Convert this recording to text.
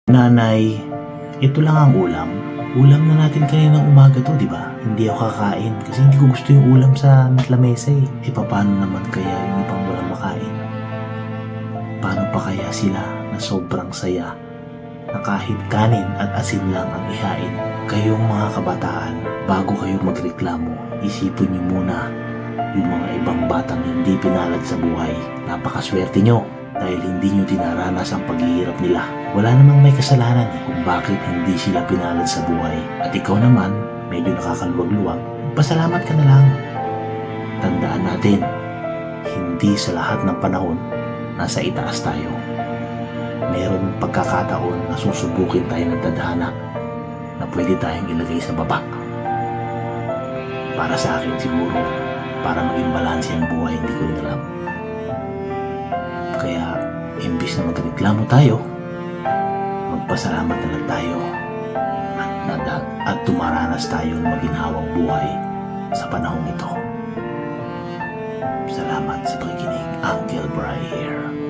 Nanay, ito lang ang ulam. Ulam na natin kaninang umaga to, di ba? Hindi ako kakain kasi hindi ko gusto yung ulam sa lamesa eh. E paano naman kaya yung ibang walang makain? Paano pa kaya sila na sobrang saya na kahit kanin at asin lang ang ihain? Kayong mga kabataan, bago kayo magreklamo, isipin niyo muna yung mga ibang batang hindi pinalad sa buhay. Napakaswerte nyo dahil hindi nyo dinaranas ang paghihirap nila. Wala namang may kasalanan kung bakit hindi sila pinalad sa buhay. At ikaw naman, medyo nakakaluwag-luwag, pasalamat ka na lang. Tandaan natin, hindi sa lahat ng panahon nasa itaas tayo. Meron pagkakataon na susubukin tayo ng tadhana na pwede tayong ilagay sa baba. Para sa akin siguro, para maging balanse ang buhay, hindi ko rin alam. Kaya, imbis na magreklamo tayo, magpasalamat na lang tayo at tumaranas tayo ng maginhawang buhay sa panahong ito. Salamat sa pakikinig. Uncle Bry here.